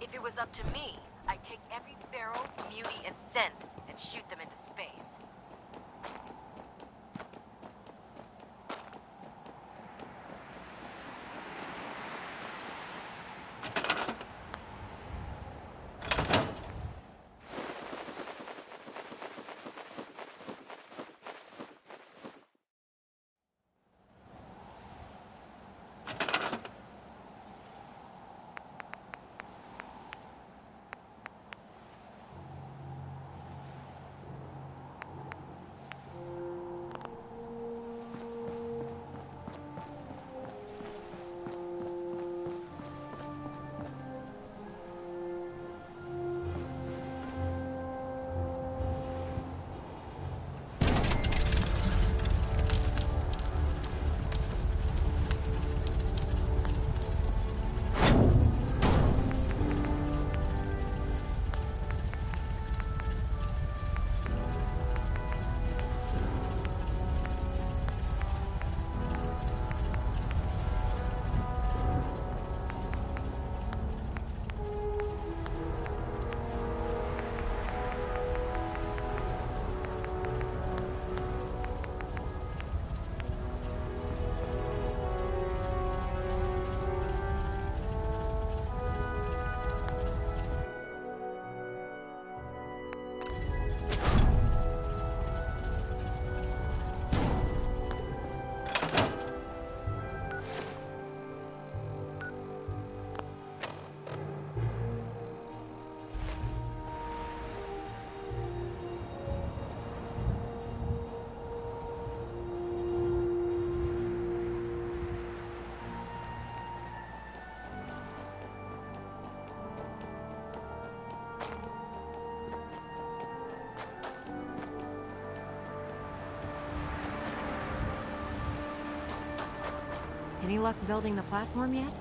If it was up to me, I'd take every pharaoh, mutie, and synth and shoot them into space. Any luck building the platform yet?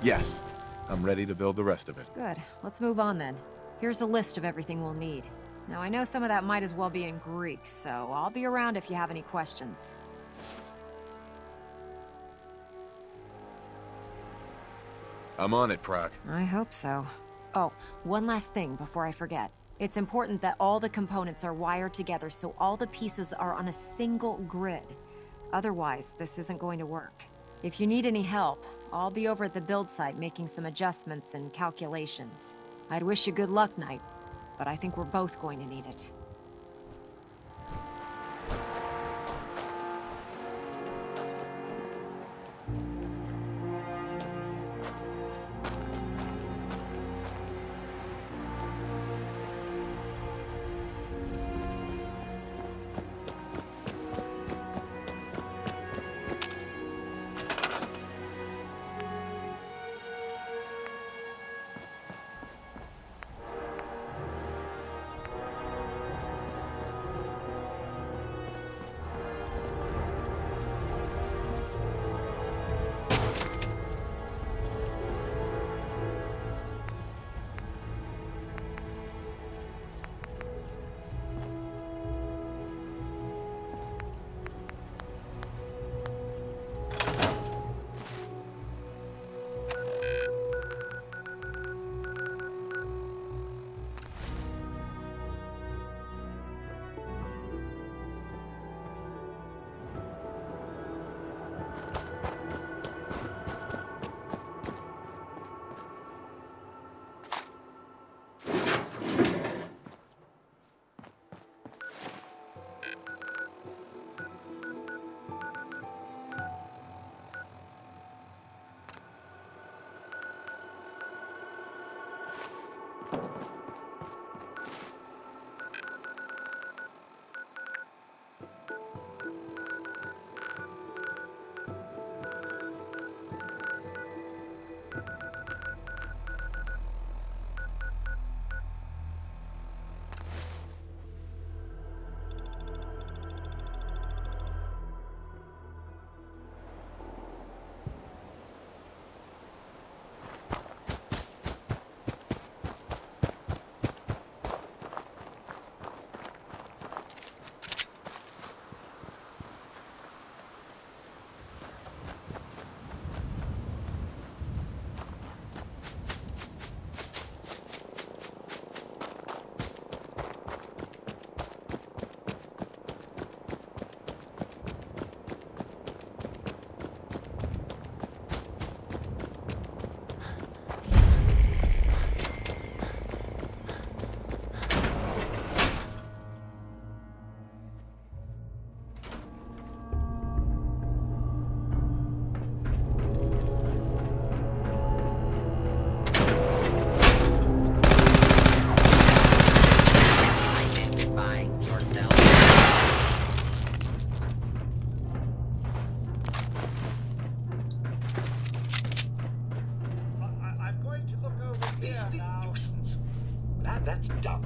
Yes. I'm ready to build the rest of it. Good. Let's move on then. Here's a list of everything we'll need. Now, I know some of that might as well be in Greek, so I'll be around if you have any questions. I'm on it, Proc. I hope so. Oh, one last thing before I forget. It's important that all the components are wired together so all the pieces are on a single grid. Otherwise, this isn't going to work. If you need any help, I'll be over at the build site making some adjustments and calculations. I'd wish you good luck, Knight, but I think we're both going to need it.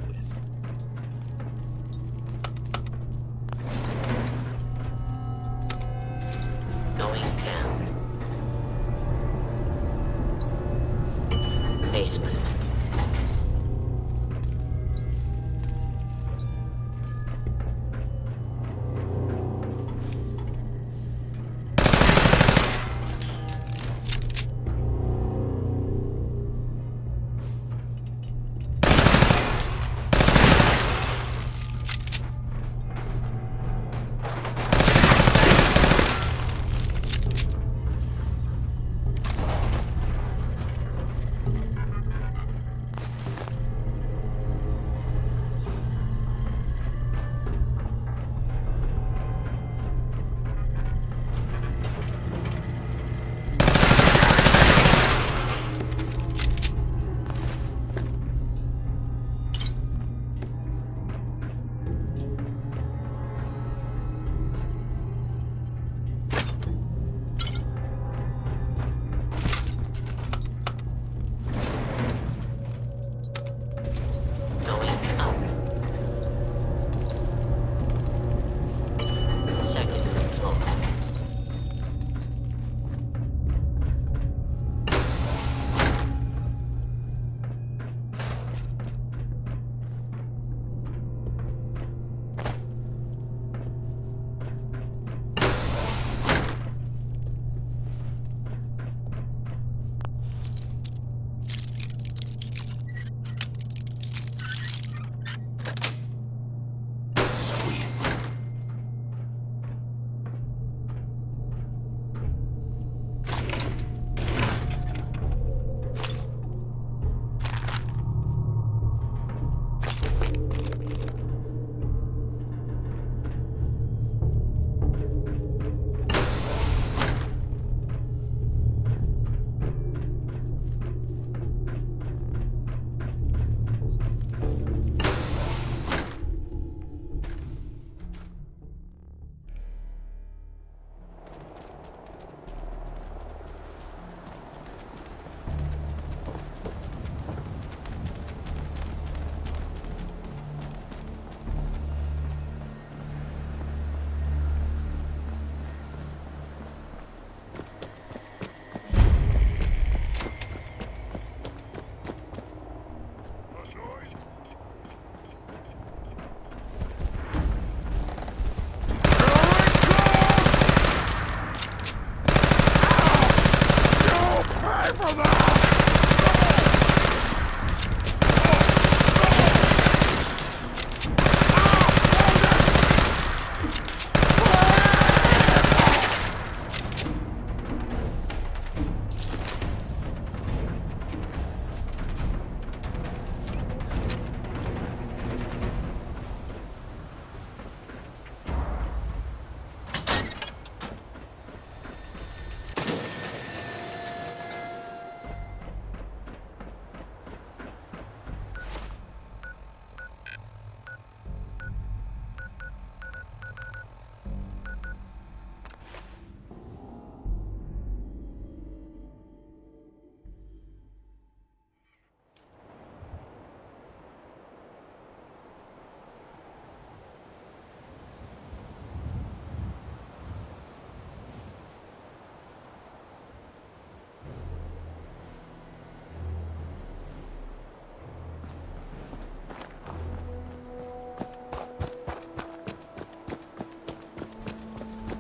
with. Going down. Basement.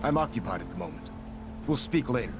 I'm occupied at the moment. We'll speak later.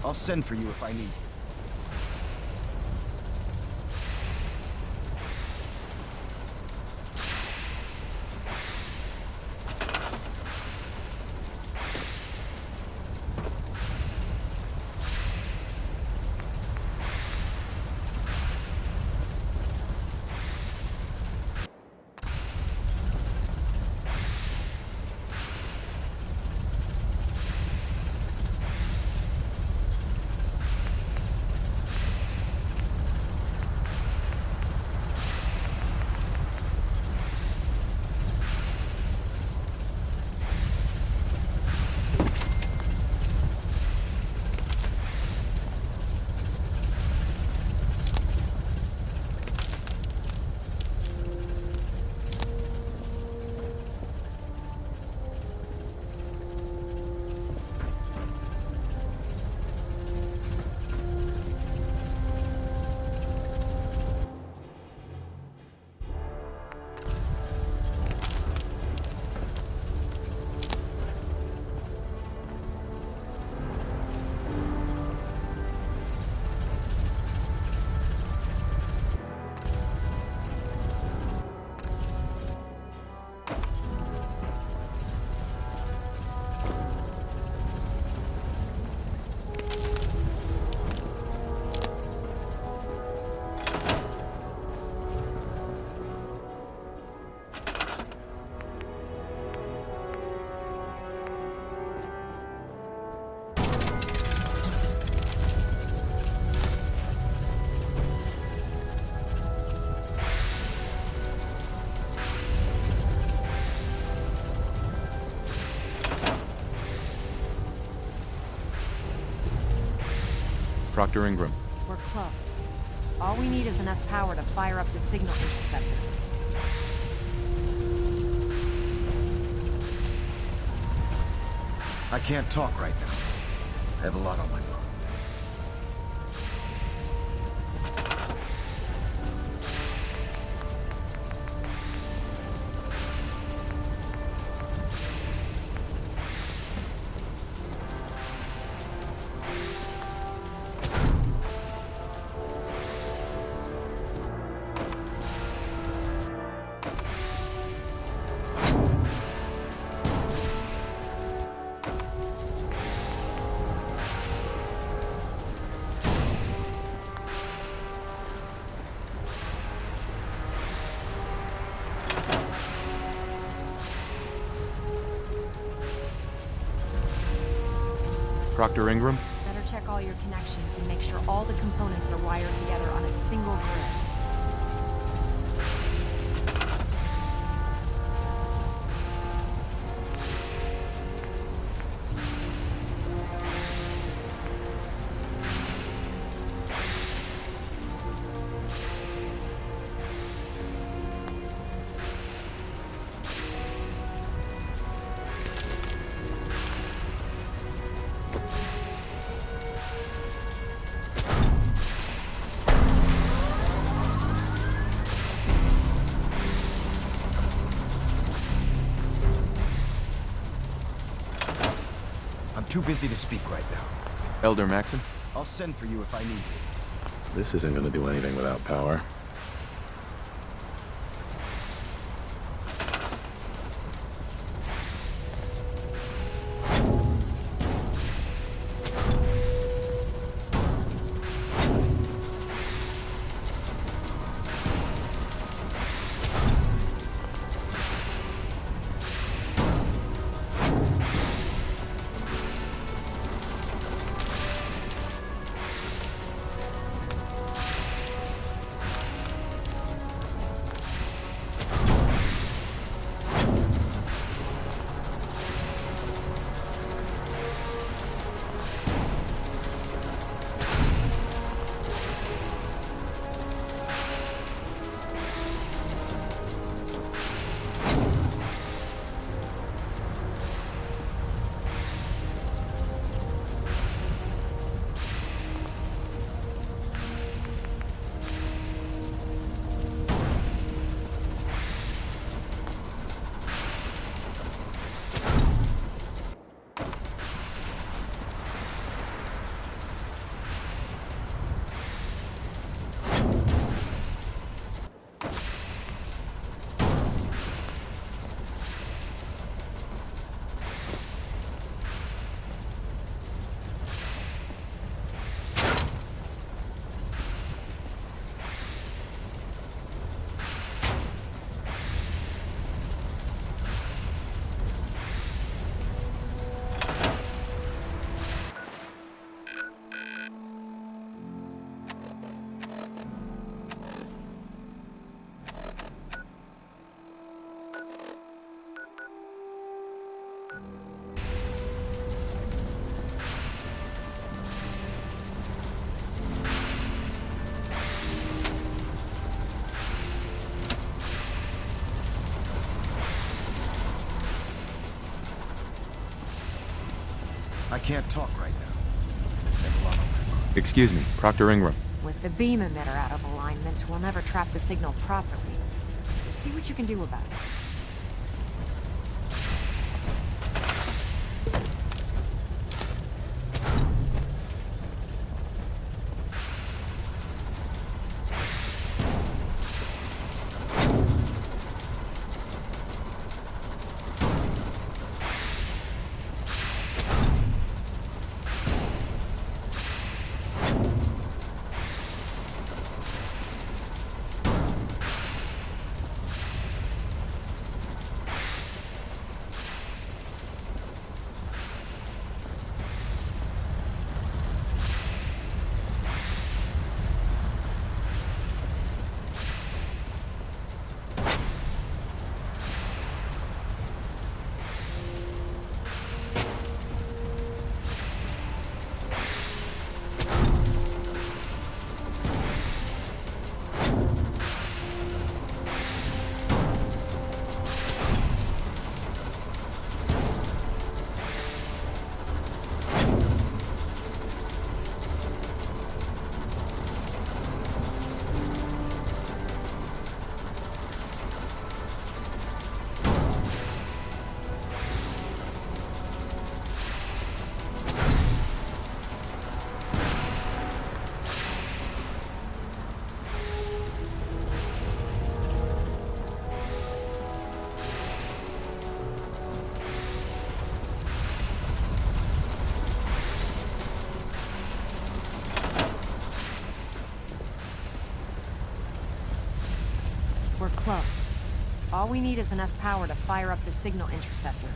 I'll send for you if I need you. Proctor Ingram. We're close. All we need is enough power to fire up the signal interceptor. I can't talk right now. I have a lot on my mind. Proctor Ingram? Better check all your connections and make sure all the components are wired together on a single grid. I'm too busy to speak right now. Elder Maxon? I'll send for you if I need you. This isn't gonna do anything without power. can't talk right now. I have a lot on my mind. Excuse me, Proctor Ingram. With the beam emitter out of alignment, we'll never trap the signal properly. See what you can do about it. We're close. All we need is enough power to fire up the signal interceptor.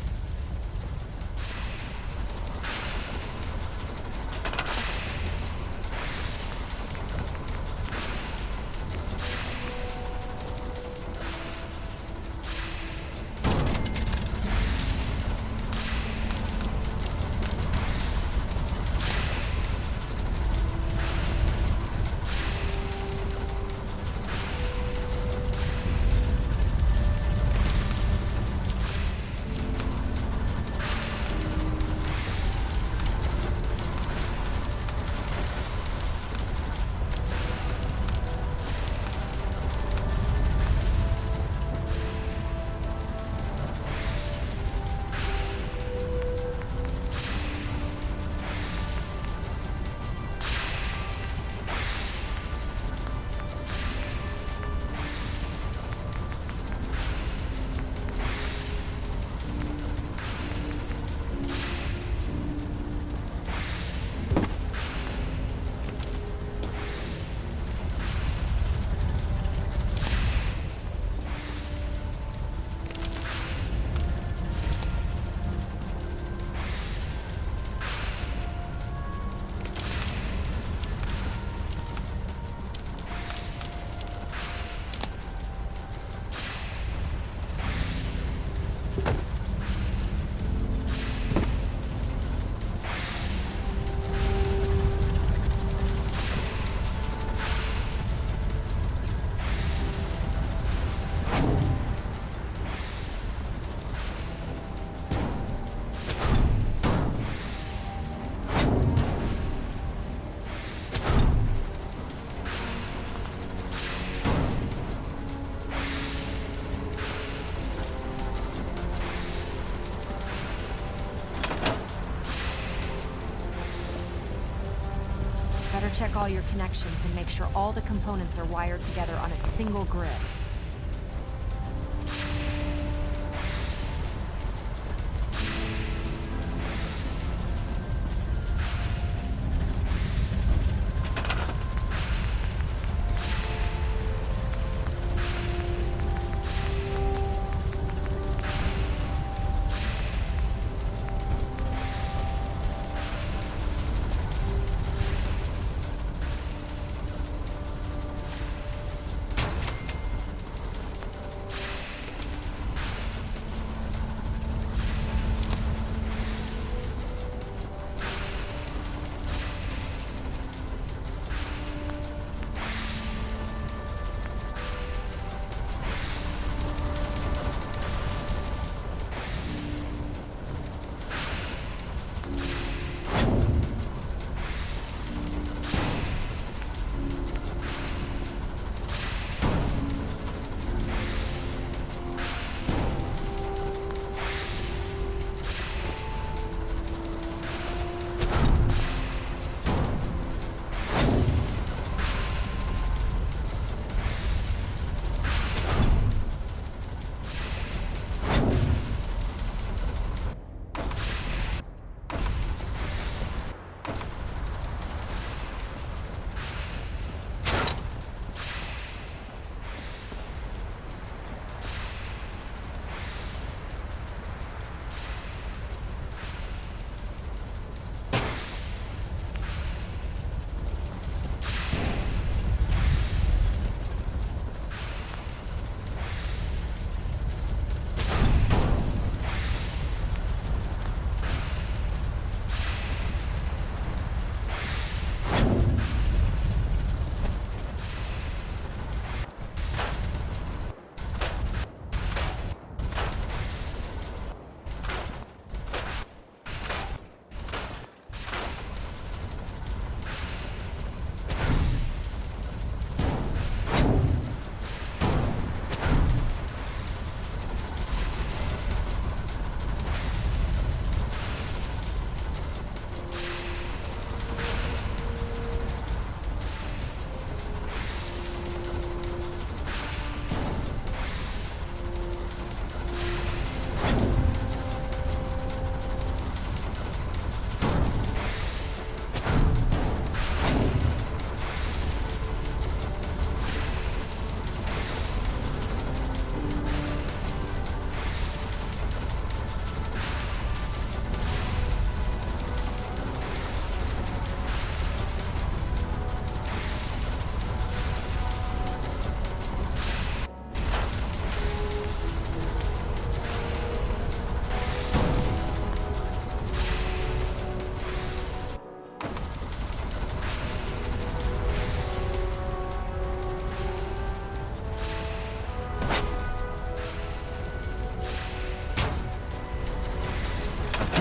Better check all your connections and make sure all the components are wired together on a single grid.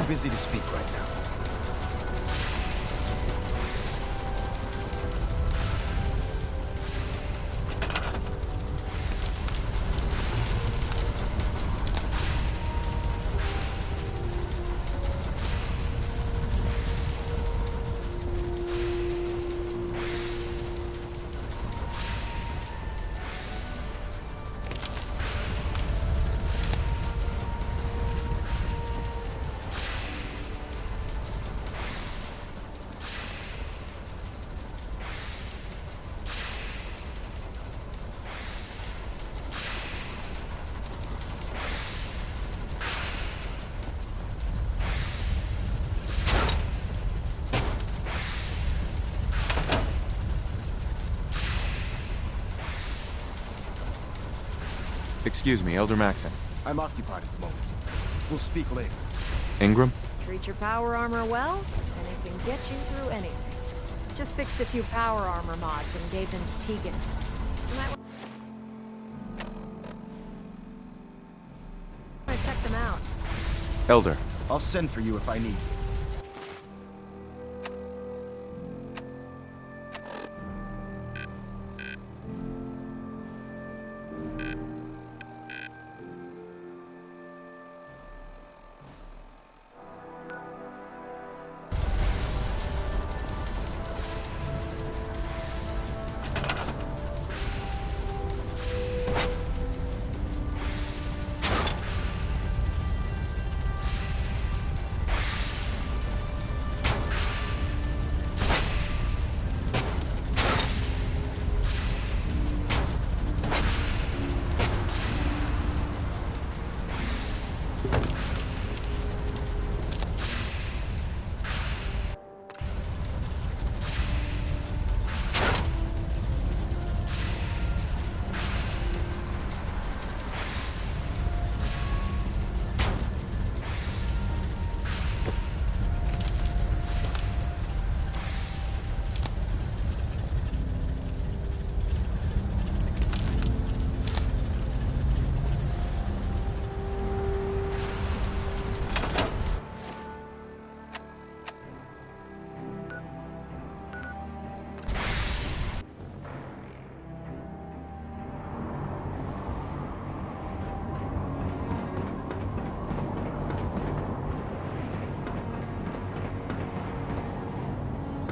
busy to speak right now. Excuse me, Elder Maxon. I'm occupied at the moment. We'll speak later. Ingram? Treat your power armor well, and it can get you through anything. Just fixed a few power armor mods and gave them to Tegan. You might want to check them out. Elder. I'll send for you if I need you.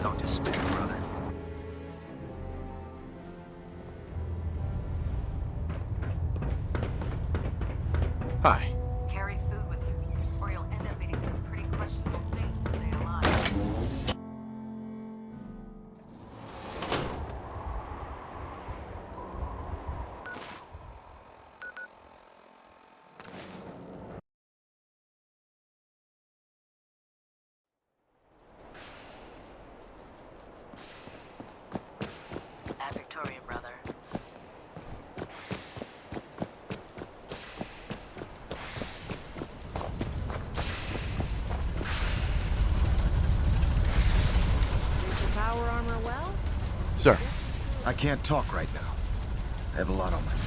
Don't despair, brother. Hi. Carry food with you, or you'll end up eating some pretty questionable things to stay alive. Ad Victorian, brother. Treat your power armor well? Sir. I can't talk right now. I have a lot on my mind.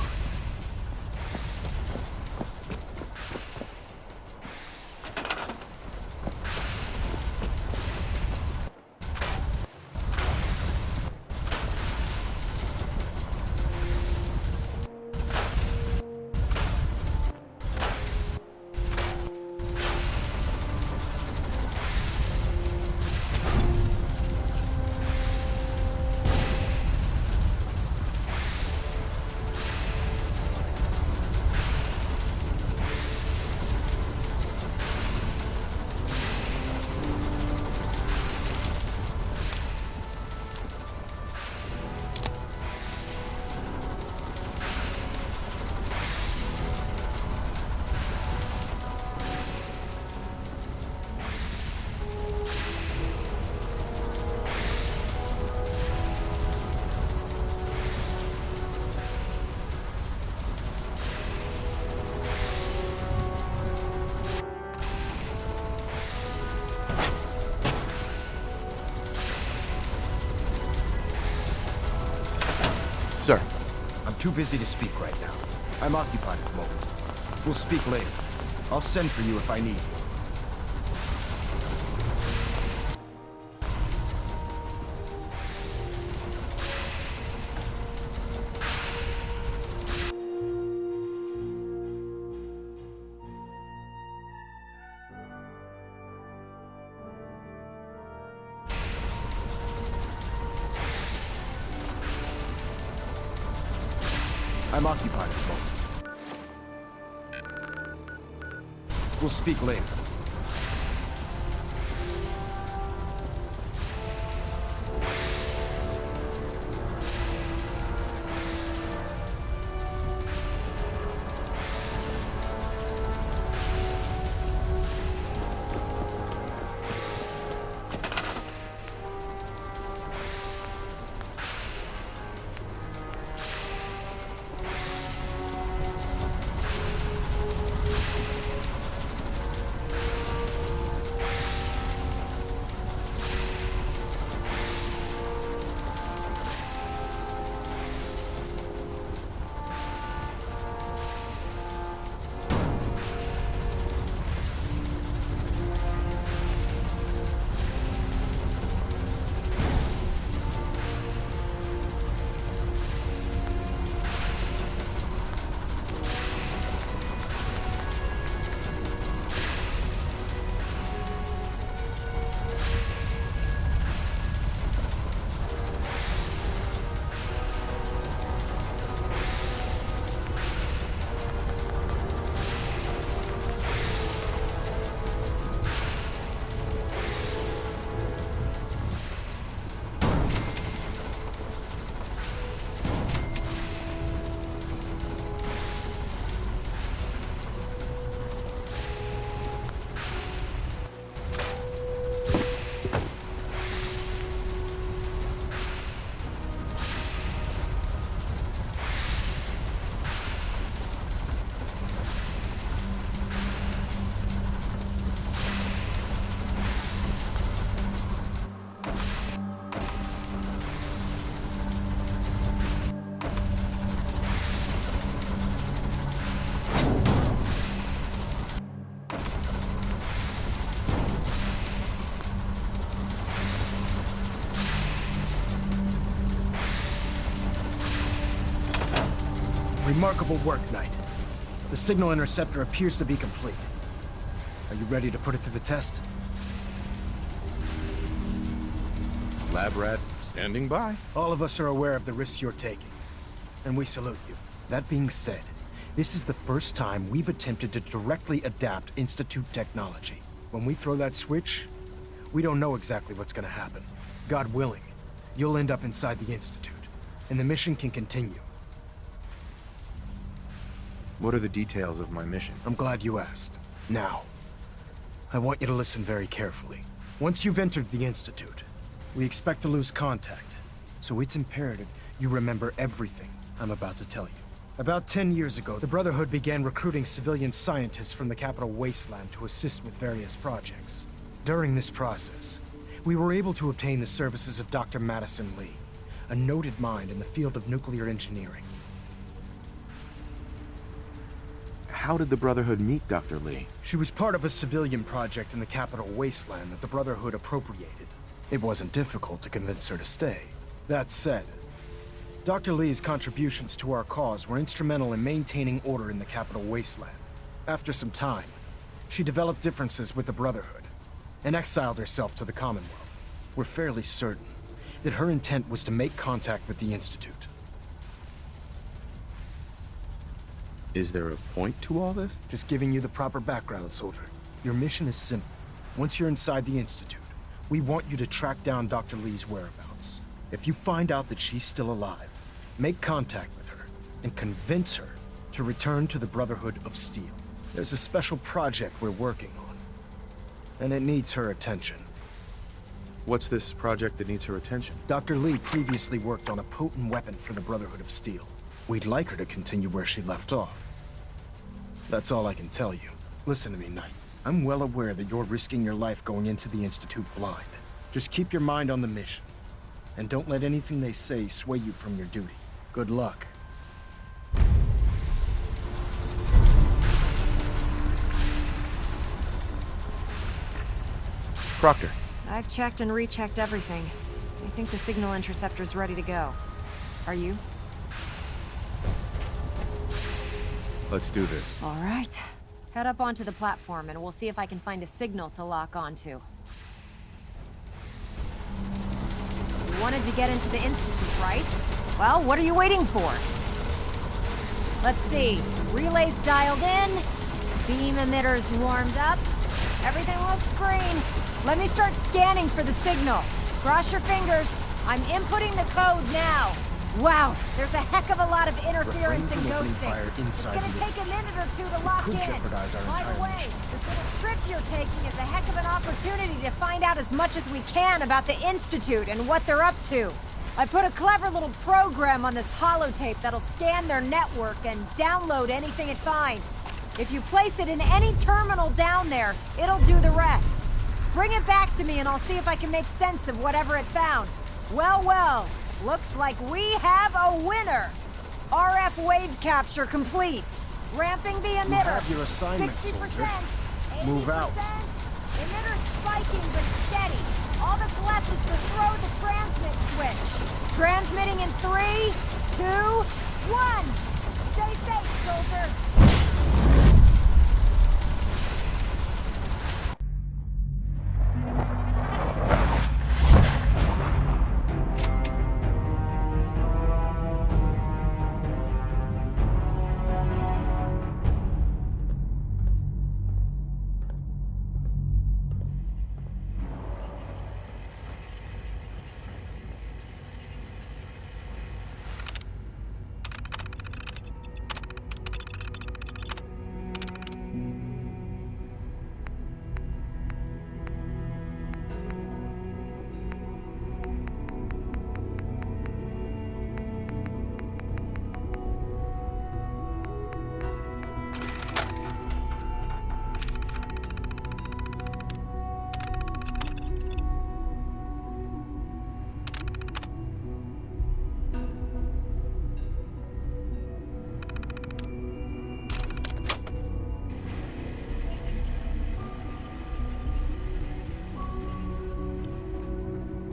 Sir. I'm too busy to speak right now. I'm occupied at the moment. We'll speak later. I'll send for you if I need you. I'm occupied at the moment. We'll speak later. Remarkable work, Knight. The signal interceptor appears to be complete. Are you ready to put it to the test? Lab rat standing by. All of us are aware of the risks you're taking, and we salute you. That being said, this is the first time we've attempted to directly adapt Institute technology. When we throw that switch, we don't know exactly what's gonna happen. God willing, you'll end up inside the Institute, and the mission can continue. What are the details of my mission? I'm glad you asked. Now, I want you to listen very carefully. Once you've entered the Institute, we expect to lose contact, so it's imperative you remember everything I'm about to tell you. About 10 years ago, the Brotherhood began recruiting civilian scientists from the capital Wasteland to assist with various projects. During this process, we were able to obtain the services of Dr. Madison Lee, a noted mind in the field of nuclear engineering. How did the Brotherhood meet Dr. Lee? She was part of a civilian project in the capital Wasteland that the Brotherhood appropriated. It wasn't difficult to convince her to stay. That said, Dr. Lee's contributions to our cause were instrumental in maintaining order in the capital Wasteland. After some time, she developed differences with the Brotherhood and exiled herself to the Commonwealth. We're fairly certain that her intent was to make contact with the Institute. Is there a point to all this? Just giving you the proper background, soldier. Your mission is simple. Once you're inside the Institute, we want you to track down Dr. Lee's whereabouts. If you find out that she's still alive, make contact with her and convince her to return to the Brotherhood of Steel. There's a special project we're working on, and it needs her attention. What's this project that needs her attention? Dr. Lee previously worked on a potent weapon for the Brotherhood of Steel. We'd like her to continue where she left off. That's all I can tell you. Listen to me, Knight. I'm well aware that you're risking your life going into the Institute blind. Just keep your mind on the mission, and don't let anything they say sway you from your duty. Good luck. Proctor. I've checked and rechecked everything. I think the signal interceptor's ready to go. Are you? Let's do this. All right. Head up onto the platform and we'll see if I can find a signal to lock onto. You wanted to get into the Institute, right? Well, what are you waiting for? Let's see. Relays dialed in. Beam emitters warmed up. Everything looks green. Let me start scanning for the signal. Cross your fingers. I'm inputting the code now. Wow, there's a heck of a lot of interference and ghosting. It's gonna take a minute or two to lock in. By the way, this little trip you're taking is a heck of an opportunity to find out as much as we can about the Institute and what they're up to. I put a clever little program on this holotape that'll scan their network and download anything it finds. If you place it in any terminal down there, it'll do the rest. Bring it back to me and I'll see if I can make sense of whatever it found. Well, well. Looks like we have a winner! RF wave capture complete. Ramping the emitter. You have your assignment, 60%, soldier. 80%. Move out. Emitter spiking but steady. All that's left is to throw the transmit switch. Transmitting in 3, 2, 1. Stay safe, soldier.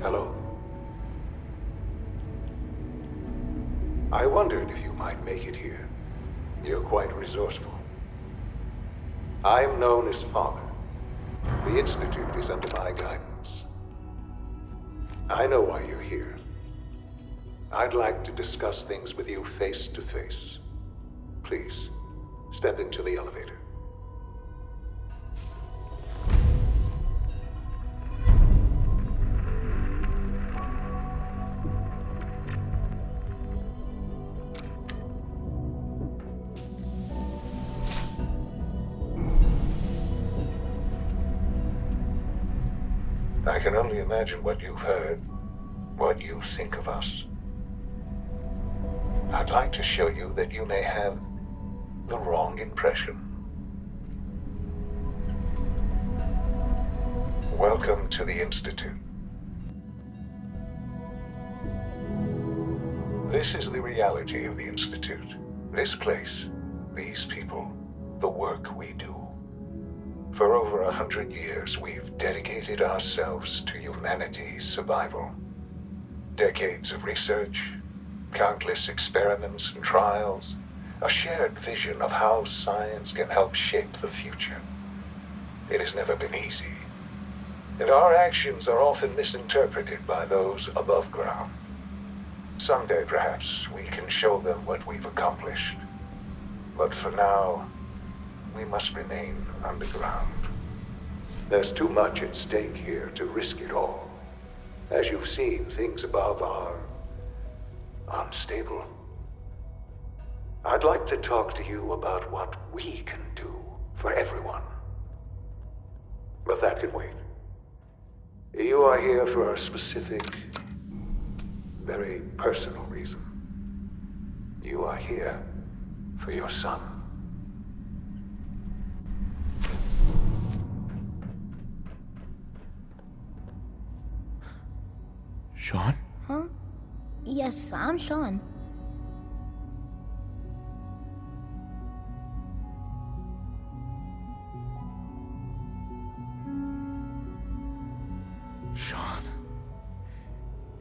Hello? I wondered if you might make it here. You're quite resourceful. I'm known as Father. The Institute is under my guidance. I know why you're here. I'd like to discuss things with you face to face. Please, step into the elevator. I can only imagine what you've heard, what you think of us. I'd like to show you that you may have the wrong impression. Welcome to the Institute. This is the reality of the Institute. This place, these people, the work we do. For over 100 years, we've dedicated ourselves to humanity's survival. Decades of research, countless experiments and trials, a shared vision of how science can help shape the future. It has never been easy, and our actions are often misinterpreted by those above ground. Someday, perhaps, we can show them what we've accomplished. But for now, we must remain underground. There's too much at stake here to risk it all. As you've seen, things above are unstable. I'd like to talk to you about what we can do for everyone. But that can wait. You are here for a specific, very personal reason. You are here for your son. Sean? Huh? Yes, I'm Sean. Sean?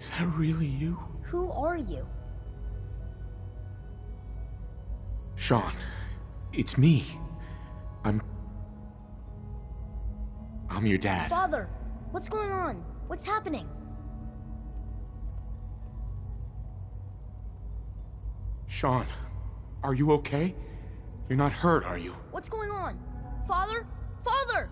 Is that really you? Who are you? Sean, it's me. I'm your dad. Father, what's going on? What's happening? Sean, Are you okay? You're not hurt, are you? What's going on? Father? Father!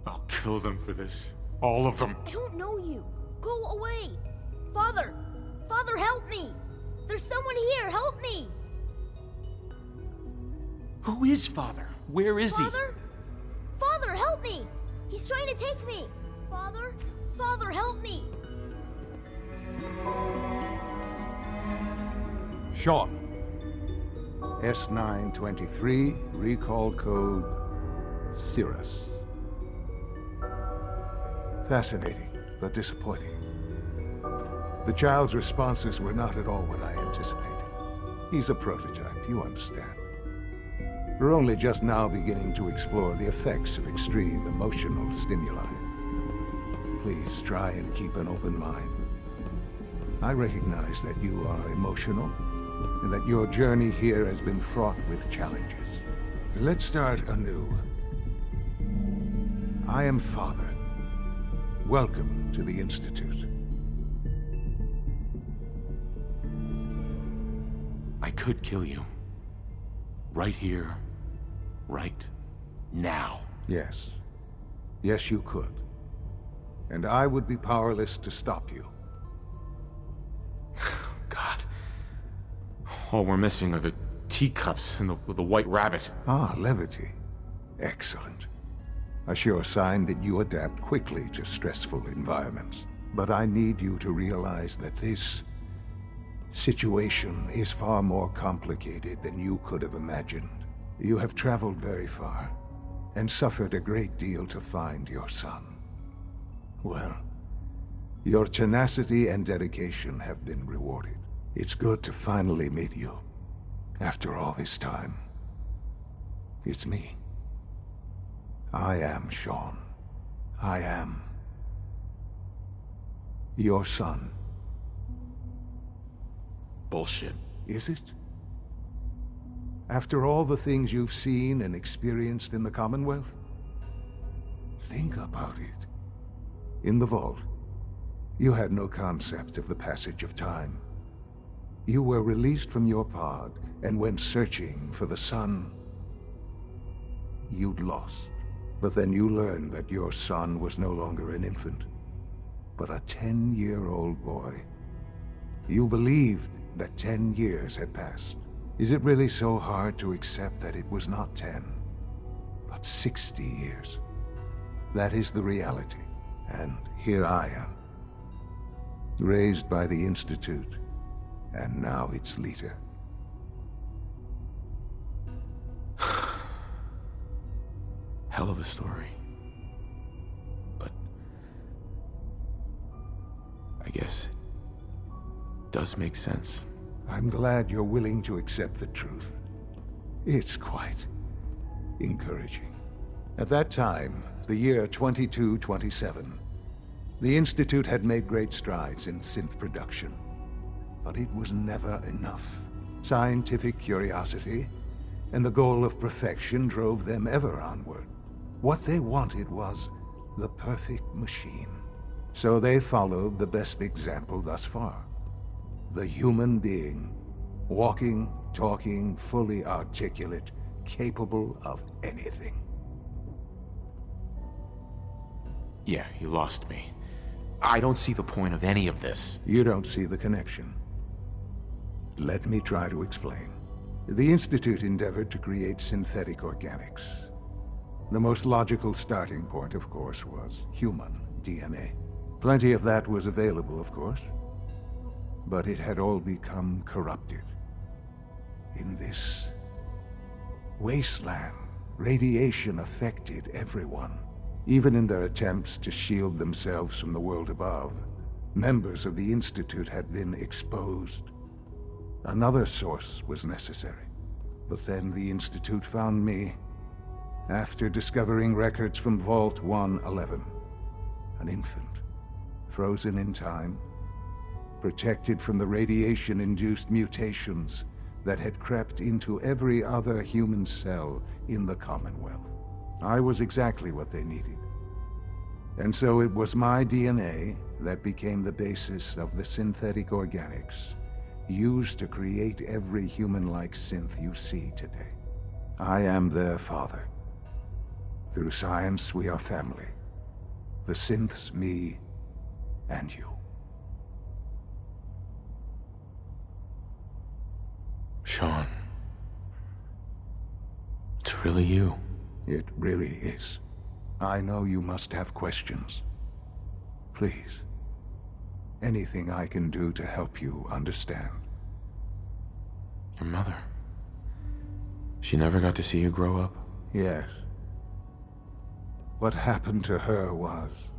I'll kill them for this. All of them. I don't know you. Go away. Father! Father, help me! There's someone here, help me! Who is Father? Where is Father? Father, help me! He's trying to take me! Father? Father, help me! Sean. S923, recall code Cirrus. Fascinating, but disappointing. The child's responses were not at all what I anticipated. He's a prototype, you understand. We're only just now beginning to explore the effects of extreme emotional stimuli. Please try and keep an open mind. I recognize that you are emotional, and that your journey here has been fraught with challenges. Let's start anew. I am Father. Welcome to the Institute. I could kill you. Right here. Right now. Yes. Yes, you could. And I would be powerless to stop you. God. All we're missing are the teacups and the white rabbit. Ah, levity. Excellent. A sure sign that you adapt quickly to stressful environments. But I need you to realize that this situation is far more complicated than you could have imagined. You have traveled very far, and suffered a great deal to find your son. Well, your tenacity and dedication have been rewarded. It's good to finally meet you, after all this time. It's me. I am Sean. I am your son. Bullshit. Is it? After all the things you've seen and experienced in the Commonwealth? Think about it. In the vault, you had no concept of the passage of time. You were released from your pod and went searching for the sun you'd lost. But then you learned that your son was no longer an infant, but a 10-year-old boy. You believed that 10 years had passed. Is it really so hard to accept that it was not 10, but 60 years? That is the reality, and here I am. Raised by the Institute, and now its leader. Hell of a story. But I guess it does make sense. I'm glad you're willing to accept the truth. It's quite encouraging. At that time, the year 2227, the Institute had made great strides in synth production. But it was never enough. Scientific curiosity and the goal of perfection drove them ever onward. What they wanted was the perfect machine. So they followed the best example thus far. The human being, walking, talking, fully articulate, capable of anything. Yeah, you lost me. I don't see the point of any of this. You don't see the connection. Let me try to explain. The Institute endeavored to create synthetic organics. The most logical starting point, of course, was human DNA. Plenty of that was available, of course. But it had all become corrupted. In this wasteland, radiation affected everyone. Even in their attempts to shield themselves from the world above, members of the Institute had been exposed. Another source was necessary. But then the Institute found me, after discovering records from Vault 111. An infant, frozen in time, protected from the radiation-induced mutations that had crept into every other human cell in the Commonwealth. I was exactly what they needed. And so it was my DNA that became the basis of the synthetic organics used to create every human-like synth you see today. I am their father. Through science, we are family. The synths, me, and you. Sean. It's really you. It really is. I know you must have questions. Please. Anything I can do to help you understand. Your mother. She never got to see you grow up? Yes. What happened to her was...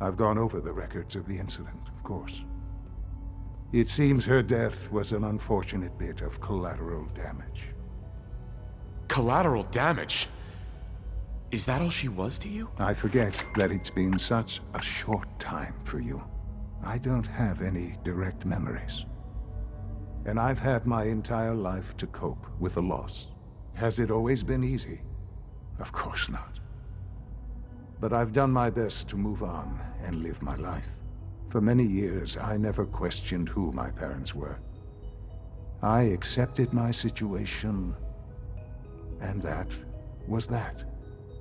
I've gone over the records of the incident, of course. It seems her death was an unfortunate bit of collateral damage. Collateral damage? Is that all she was to you? I forget that it's been such a short time for you. I don't have any direct memories. And I've had my entire life to cope with the loss. Has it always been easy? Of course not. But I've done my best to move on and live my life. For many years, I never questioned who my parents were. I accepted my situation, and that was that.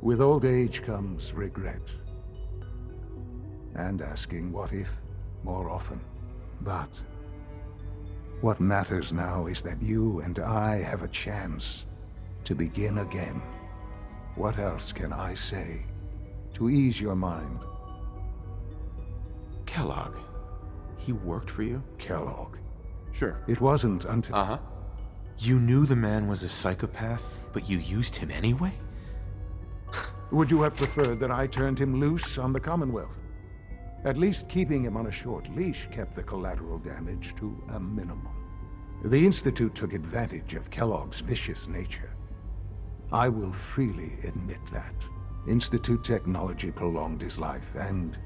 With old age comes regret. And asking what if more often. But what matters now is that you and I have a chance to begin again. What else can I say to ease your mind? Kellogg. He worked for you? Kellogg. Sure. It wasn't until... Uh-huh. You knew the man was a psychopath, but you used him anyway? Would you have preferred that I turned him loose on the Commonwealth? At least keeping him on a short leash kept the collateral damage to a minimum. The Institute took advantage of Kellogg's vicious nature. I will freely admit that. Institute technology prolonged his life, and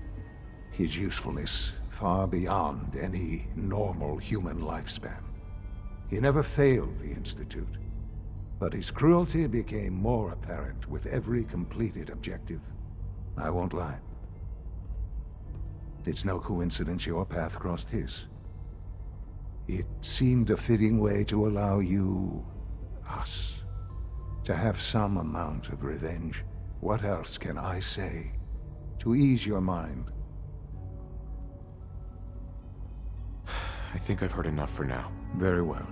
his usefulness far beyond any normal human lifespan. He never failed the Institute, but his cruelty became more apparent with every completed objective. I won't lie. It's no coincidence your path crossed his. It seemed a fitting way to allow you, us, to have some amount of revenge. What else can I say to ease your mind? I think I've heard enough for now. Very well.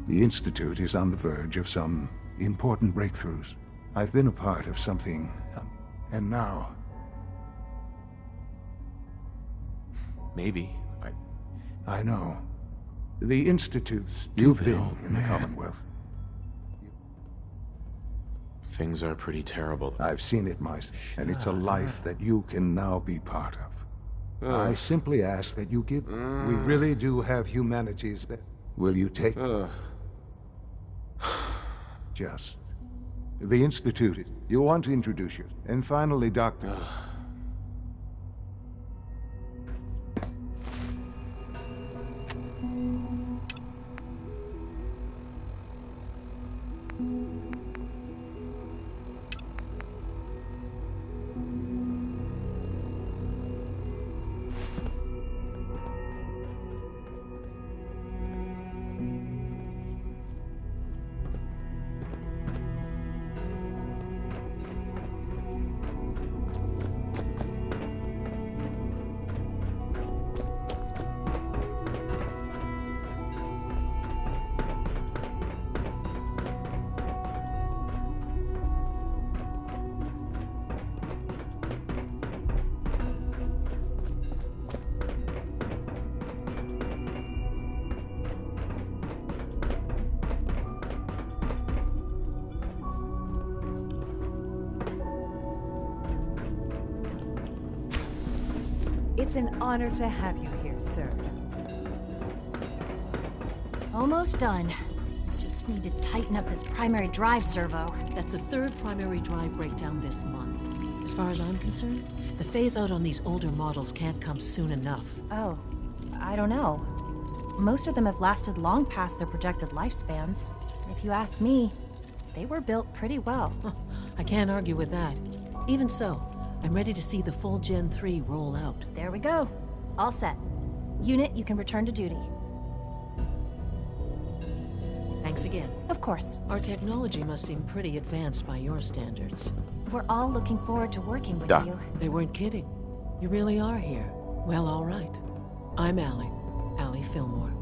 The Institute is on the verge of some important breakthroughs. I've been a part of something, and now... Maybe. I know. The Institute... You've been in the Commonwealth. Things are pretty terrible. I've seen it myself, and it's a life that you can now be part of. I simply ask that you give... We really do have humanity's best. Will you take... Just... The Institute... You want to introduce you. And finally, Doctor... It's an honor to have you here, sir. Almost done. Just need to tighten up this primary drive servo. That's the third primary drive breakdown this month. As far as I'm concerned, the phase-out on these older models can't come soon enough. Oh, I don't know. Most of them have lasted long past their projected lifespans. If you ask me, they were built pretty well. I can't argue with that. Even so, I'm ready to see the full Gen 3 roll out. There we go. All set. Unit, you can return to duty. Thanks again. Of course. Our technology must seem pretty advanced by your standards. We're all looking forward to working with Doc. you. They weren't kidding. You really are here. Well, all right. I'm Allie Fillmore.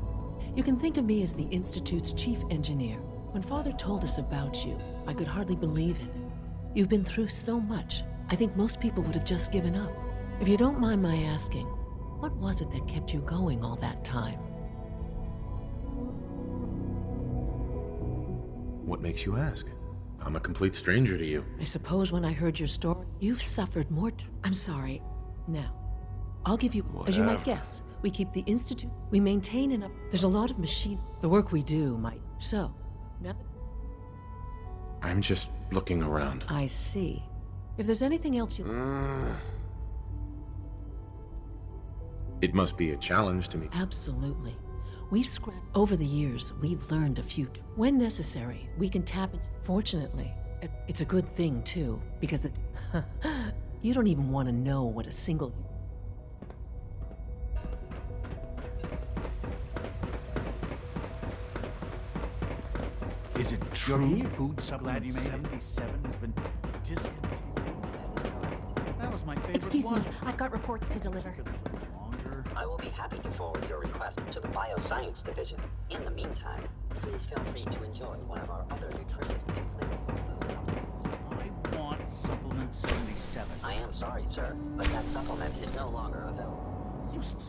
You can think of me as the Institute's chief engineer. When Father told us about you, I could hardly believe it. You've been through so much, I think most people would have just given up. If you don't mind my asking, what was it that kept you going all that time? What makes you ask? I'm a complete stranger to you. I suppose when I heard your story, you've suffered more I'm sorry. Now, I'll give you, as you might guess, we keep the Institute, we maintain and there's a lot of machine. The work we do might. So, now I'm just looking around. I see. If there's anything else you... It must be a challenge to me. Absolutely. We've scrapped... Over the years, we've learned a few... When necessary, we can tap it. Fortunately, it's a good thing, too, because it... You don't even want to know what a single... Is it true food supplement 77 has been discontinued? That was my favorite Excuse one. me, I've got reports to deliver. I will be happy to forward your request to the Bioscience Division. In the meantime, please feel free to enjoy one of our other nutritious and flavorful supplements. I want supplement 77. I am sorry, sir, but that supplement is no longer available. Useless.